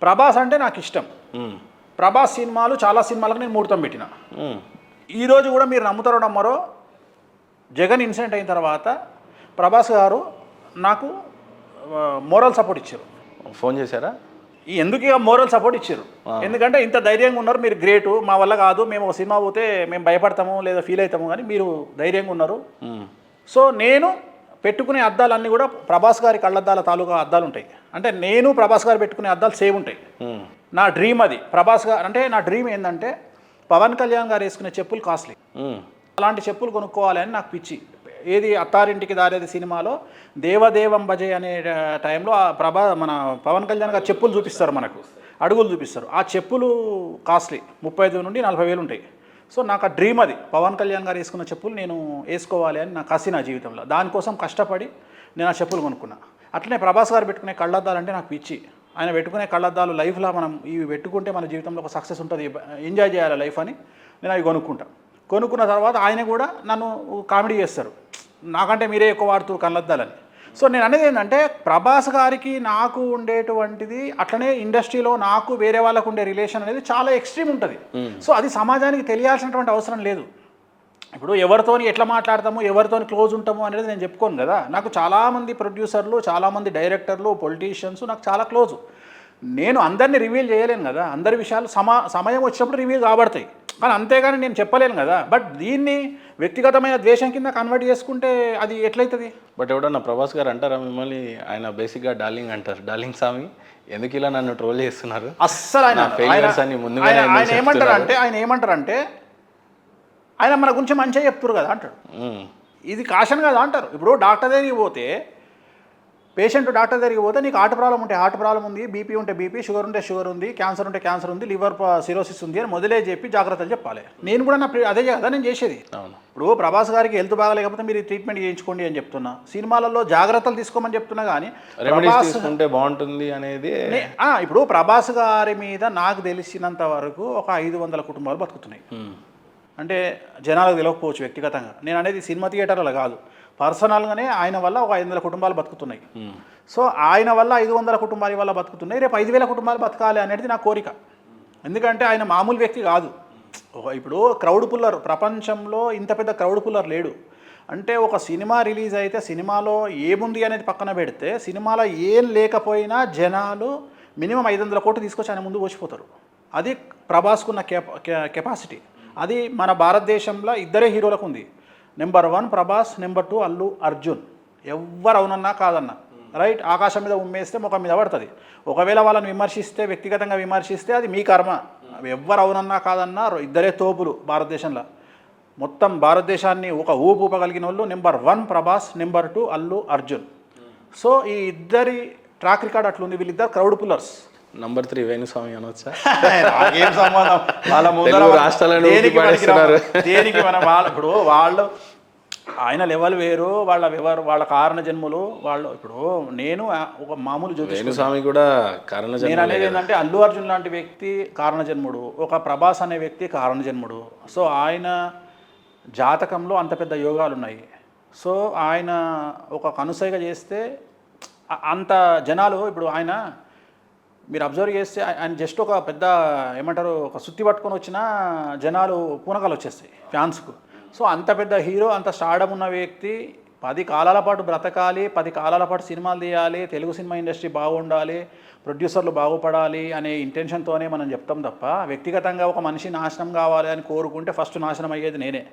ప్రభాస్ అంటే నాకు ఇష్టం. ప్రభాస్ సినిమాలు చాలా సినిమాలకు నేను ముహూర్తం పెట్టిన. ఈరోజు కూడా మీరు నమ్ముతారో నమ్మరో, జగన్ ఇన్సిడెంట్ అయిన తర్వాత ప్రభాస్ గారు నాకు మోరల్ సపోర్ట్ ఇచ్చారు. ఫోన్ చేశారా? ఎందుకు ఇక మోరల్ సపోర్ట్ ఇచ్చారు, ఎందుకంటే ఇంత ధైర్యంగా ఉన్నారు మీరు, గ్రేటు, మా వల్ల కాదు, మేము ఒక సినిమా పోతే మేము భయపడతాము లేదా ఫీల్ అవుతాము, కానీ మీరు ధైర్యంగా ఉన్నారు. సో నేను పెట్టుకునే అద్దాలన్నీ కూడా ప్రభాస్ గారి కళ్ళద్దాల తాలూకా అద్దాలు ఉంటాయి. అంటే నేను ప్రభాస్ గారు పెట్టుకునే అద్దాలు సేమ్ ఉంటాయి. నా డ్రీమ్ అది. ప్రభాస్ గారు అంటే నా డ్రీమ్ ఏంటంటే పవన్ కళ్యాణ్ గారు వేసుకునే చెప్పులు కాస్ట్లీ, అలాంటి చెప్పులు కొనుక్కోవాలి అని నాకు పిచ్చి. ఏది అత్తారింటికి దారేది సినిమాలో దేవదేవం భజే అనే టైంలో మన పవన్ కళ్యాణ్ గారు చెప్పులు చూపిస్తారు, మనకు అడుగులు చూపిస్తారు. ఆ చెప్పులు కాస్ట్లీ 35 నుండి 40 వేలు ఉంటాయి. సో నాకు ఆ డ్రీమ్ అది, పవన్ కళ్యాణ్ గారు వేసుకున్న చెప్పులు నేను వేసుకోవాలి అని నాకు కసి నా జీవితంలో. దానికోసం కష్టపడి నేను ఆ చెప్పులు కొనుక్కున్నా. అట్లనే ప్రభాస్ గారు పెట్టుకునే కళ్ళద్దాలు అంటే నాకు పిచ్చి. ఆయన పెట్టుకునే కళ్ళద్దాలు లైఫ్లో మనం ఇవి పెట్టుకుంటే మన జీవితంలో ఒక సక్సెస్ ఉంటుంది, ఎంజాయ్ చేయాలి లైఫ్ అని నేను అవి కొనుక్కున్న తర్వాత ఆయన కూడా నన్ను కామెడీ చేస్తారు, నాకంటే మీరే ఎక్కువ వాడుతూ కళ్ళద్దాలని. సో నేను అనేది ఏంటంటే ప్రభాస్ గారికి నాకు ఉండేటువంటిది, అట్లనే ఇండస్ట్రీలో నాకు వేరే వాళ్ళకు ఉండే రిలేషన్ అనేది చాలా ఎక్స్ట్రీమ్ ఉంటుంది. సో అది సమాజానికి తెలియాల్సినటువంటి అవసరం లేదు. ఇప్పుడు ఎవరితోని ఎట్లా మాట్లాడతాము, ఎవరితోని క్లోజ్ ఉంటాము అనేది నేను చెప్పుకోను కదా. నాకు చాలామంది ప్రొడ్యూసర్లు, చాలామంది డైరెక్టర్లు, పొలిటీషియన్స్ నాకు చాలా క్లోజు. నేను అందరినీ రివీల్ చేయలేను కదా, అందరి విషయాలు సమయం వచ్చినప్పుడు రివీల్ కాబడతాయి, కానీ అంతేగాని నేను చెప్పలేను కదా. బట్ దీన్ని వ్యక్తిగతమైన ద్వేషం కింద కన్వర్ట్ చేసుకుంటే అది ఎట్లయితుంది? బట్ ఎవడన్నా ప్రభాస్ గారు అంటారా మిమ్మల్ని? ఆయన బేసిక్గా డార్లింగ్ అంటారు, డార్లింగ్ స్వామి ఎందుకు ఇలా నన్ను ట్రోల్ చేస్తున్నారు? అస్సలు ఆయన ఏమంటారంటే ఆయన మన గురించి మంచిగా చెప్తారు కదా అంటాడు. ఇది కాషన్ కదా అంటారు. ఇప్పుడు డాక్టర్ దగ్గరికి పోతే, పేషెంట్ డాక్టర్ దగ్గరికి పోతే నీకు హార్ట్ ప్రాబ్లం ఉంటే హార్ట్ ప్రాబ్లం ఉంది, బీపీ ఉంటే బీపీ, షుగర్ ఉంటే షుగర్ ఉంది, క్యాన్సర్ ఉంటే క్యాన్సర్ ఉంది, లివర్ సిరోసిస్ ఉంది అని మొదలే చెప్పి జాగ్రత్తలు చెప్పాలి. నేను కూడా అదే కదా నేను చేసేది. ఇప్పుడు ప్రభాస్ గారికి హెల్త్ బాగాలేకపోతే మీరు ట్రీట్మెంట్ చేయించుకోండి అని చెప్తున్నా, సినిమాలలో జాగ్రత్తలు తీసుకోమని చెప్తున్నా, కానీ తీసుకుంటే బాగుంటుంది అనేది. ఇప్పుడు ప్రభాస్ గారి మీద నాకు తెలిసినంత వరకు ఒక 500 కుటుంబాలు బతుకుతున్నాయి. అంటే జనాలకు తెలియకపోవచ్చు వ్యక్తిగతంగా, నేను అనేది సినిమా థియేటర్లో కాదు, పర్సనల్గానే ఆయన వల్ల ఒక 500 కుటుంబాలు బతుకుతున్నాయి. సో ఆయన వల్ల 500 కుటుంబాల వల్ల బతుకుతున్నాయి, రేపు 5,000 కుటుంబాలు బతకాలి అనేది నా కోరిక. ఎందుకంటే ఆయన మామూలు వ్యక్తి కాదు. ఇప్పుడు క్రౌడ్ పుల్లర్, ప్రపంచంలో ఇంత పెద్ద క్రౌడ్ పుల్లర్ లేడు. అంటే ఒక సినిమా రిలీజ్ అయితే సినిమాలో ఏముంది అనేది పక్కన పెడితే, సినిమాలో ఏం లేకపోయినా జనాలు మినిమం 500 కోట్లు తీసుకొచ్చి ఆయన ముందు పోసిపోతారు. అది ప్రభాస్కున్న కెపాసిటీ. అది మన భారతదేశంలో ఇద్దరే హీరోలకు ఉంది. Number 1 Prabhas, number 2 Allu Arjun. ఎవ్వరు అవునన్నా కాదన్నా రైట్, ఆకాశం మీద ఉమ్మేస్తే ముఖం మీద పడుతుంది. ఒకవేళ వాళ్ళని విమర్శిస్తే, వ్యక్తిగతంగా విమర్శిస్తే అది మీ కర్మ. ఎవ్వరు అవునన్నా కాదన్నా ఇద్దరే తోపులు భారతదేశంలో. మొత్తం భారతదేశాన్ని ఒక ఊపగలిగిన వాళ్ళు number 1 Prabhas, number 2 Allu Arjun. So ఈ ఇద్దరి ట్రాక్ రికార్డ్ అట్లుంది. వీళ్ళిద్దరు క్రౌడ్ పుల్లర్స్. నంబర్ 3 వేణుస్వామి అనొచ్చా? ఏం సంబంధం? వాళ్ళ ముందు రాష్ట్రాలను దేనికి మనం ఇప్పుడు వాళ్ళు ఆయన లెవెల్ వేరు, వాళ్ళ కారణ జన్ములు వాళ్ళు. ఇప్పుడు నేను ఒక మామూలు వేణుస్వామి కూడా కారణ జన్ముడు. నేను అనేది ఏంటంటే అల్లు అర్జున్ లాంటి వ్యక్తి కారణ జన్ముడు, ఒక ప్రభాస్ అనే వ్యక్తి కారణ జన్ముడు. సో ఆయన జాతకంలో అంత పెద్ద యోగాలు ఉన్నాయి. సో ఆయన ఒక కనుసైగా చేస్తే అంత జనాలు, ఇప్పుడు ఆయన మీరు అబ్జర్వ్ చేస్తే ఆయన జస్ట్ ఒక పెద్ద ఏమంటారు, ఒక సుత్తి పట్టుకొని వచ్చిన జనాలు పూనకాలు వచ్చేస్తాయి ఫ్యాన్స్కు. సో అంత పెద్ద హీరో, అంత స్టార్డమ్ ఉన్న వ్యక్తి 10 కాలాల పాటు బ్రతకాలి, 10 కాలాల పాటు సినిమాలు తీయాలి, తెలుగు సినిమా ఇండస్ట్రీ బాగుండాలి, ప్రొడ్యూసర్లు బాగుపడాలి అనే ఇంటెన్షన్తోనే మనం చెప్తాం తప్ప, వ్యక్తిగతంగా ఒక మనిషి నాశనం కావాలి అని కోరుకుంటే ఫస్ట్ నాశనం అయ్యేది నేనే.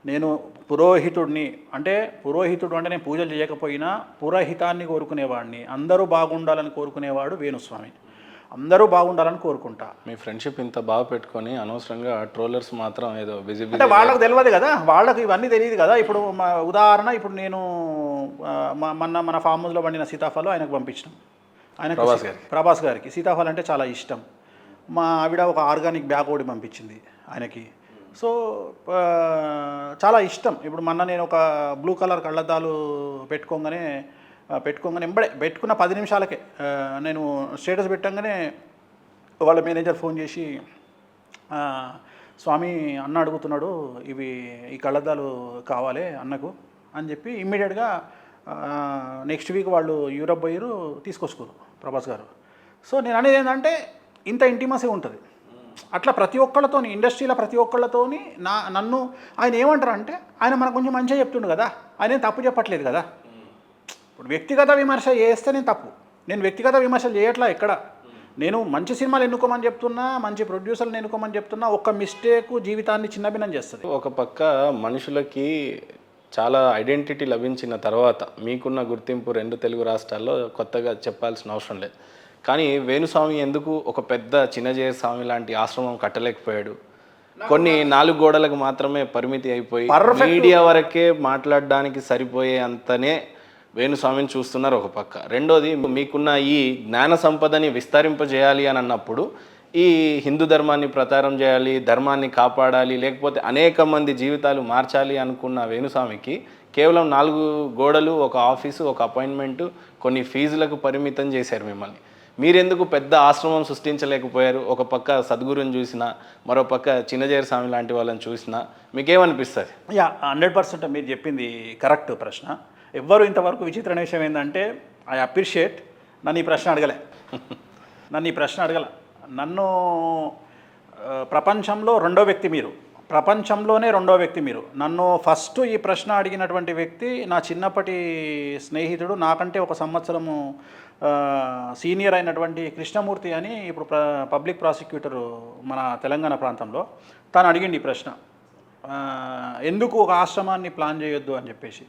నేను పురోహితుడిని, అంటే పురోహితుడు అంటే నేను పూజలు చేయకపోయినా పురోహితాన్ని కోరుకునేవాడిని. అందరూ బాగుండాలని కోరుకునేవాడు వేణుస్వామి. అందరూ బాగుండాలని కోరుకుంటా. మీ ఫ్రెండ్షిప్ ఇంత బాగా పెట్టుకొని అనవసరంగా ట్రోలర్స్ మాత్రం ఏదో విజిబిలిటీ, అంటే వాళ్ళకి తెలియదు కదా, వాళ్ళకి ఇవన్నీ తెలియదు కదా. ఇప్పుడు ఉదాహరణ, ఇప్పుడు నేను మన ఫామ్ హౌస్లో పండిన సీతాఫలం ఆయనకు పంపించినాం. ప్రభాస్ గారికి సీతాఫలం అంటే చాలా ఇష్టం. మా ఆవిడ ఒక ఆర్గానిక్ బ్యాగ్ ఒకటి పంపించింది ఆయనకి. సో చాలా ఇష్టం. ఇప్పుడు మొన్న నేను ఒక బ్లూ కలర్ కళ్ళద్దాలు పెట్టుకోగానే ఎంబడే పెట్టుకున్న 10 నిమిషాలకే నేను స్టేటస్ పెట్టంగానే వాళ్ళ మేనేజర్ ఫోన్ చేసి, స్వామి అన్న అడుగుతున్నాడు, ఈ కళ్ళద్దాలు కావాలి అన్నకు అని చెప్పి ఇమ్మీడియట్గా నెక్స్ట్ వీక్ వాళ్ళు యూరప్ పోయారు, తీసుకొచ్చుకోరు ప్రభాస్ గారు. సో నేను అనేది ఏంటంటే ఇంత ఇంటిమసీ ఉంటుంది. అట్లా ప్రతి ఒక్కళ్ళతోని ఇండస్ట్రీలో ప్రతి ఒక్కళ్ళతోని నన్ను ఆయన ఏమంటారు అంటే ఆయన మనకు కొంచెం మంచిగా చెప్తుండు కదా, ఆయన ఏం తప్పు చెప్పట్లేదు కదా. ఇప్పుడు వ్యక్తిగత విమర్శ చేస్తే నేను తప్పు, నేను వ్యక్తిగత విమర్శలు చేయట్లా ఎక్కడ. నేను మంచి సినిమాలు ఎన్నుకోమని చెప్తున్నా, మంచి ప్రొడ్యూసర్లను ఎన్నుకోమని చెప్తున్నా. ఒక్క మిస్టేక్ జీవితాన్ని చిన్నభిన్నం చేస్తుంది. ఒక పక్క మనుషులకి చాలా ఐడెంటిటీ లభించిన తర్వాత మీకున్న గుర్తింపు 2 తెలుగు రాష్ట్రాల్లో కొత్తగా చెప్పాల్సిన అవసరం లేదు. కానీ వేణుస్వామి ఎందుకు ఒక పెద్ద చిన్నజీయర్ స్వామి లాంటి ఆశ్రమం కట్టలేకపోయాడు? కొన్ని 4 గోడలకు మాత్రమే పరిమితి అయిపోయి మీడియా వరకే మాట్లాడడానికి సరిపోయే అంతనే వేణుస్వామిని చూస్తున్నారు ఒక పక్క. రెండోది, మీకున్న ఈ జ్ఞాన సంపదని విస్తరింపజేయాలి అని అన్నప్పుడు ఈ హిందూ ధర్మాన్ని ప్రచారం చేయాలి, ధర్మాన్ని కాపాడాలి, లేకపోతే అనేక మంది జీవితాలు మార్చాలి అనుకున్న వేణుస్వామికి కేవలం 4 గోడలు, ఒక ఆఫీసు, ఒక అపాయింట్మెంటు, కొన్ని ఫీజులకు పరిమితం చేశారు మిమ్మల్ని. మీరెందుకు పెద్ద ఆశ్రమం సృష్టించలేకపోయారు? ఒక పక్క సద్గురుని చూసినా, మరో పక్క చిన్నజీయర్ స్వామి లాంటి వాళ్ళని చూసినా మీకేమనిపిస్తుంది? 100% మీరు చెప్పింది కరెక్ట్ ప్రశ్న. ఎవ్వరు ఇంతవరకు విచిత్రమైన విషయం ఏంటంటే ఐ అప్రిషియేట్ నన్ను ఈ ప్రశ్న అడగలే. నన్ను ప్రపంచంలో ప్రపంచంలోనే రెండో వ్యక్తి మీరు. నన్ను ఫస్ట్ ఈ ప్రశ్న అడిగినటువంటి వ్యక్తి నా చిన్నప్పటి స్నేహితుడు, నాకంటే 1 సంవత్సరము సీనియర్ అయినటువంటి కృష్ణమూర్తి అని, ఇప్పుడు పబ్లిక్ ప్రాసిక్యూటరు మన తెలంగాణ ప్రాంతంలో. తను అడిగింది ఈ ప్రశ్న, ఎందుకు ఒక ఆశ్రమాన్ని ప్లాన్ చేయొద్దు అని చెప్పేసి.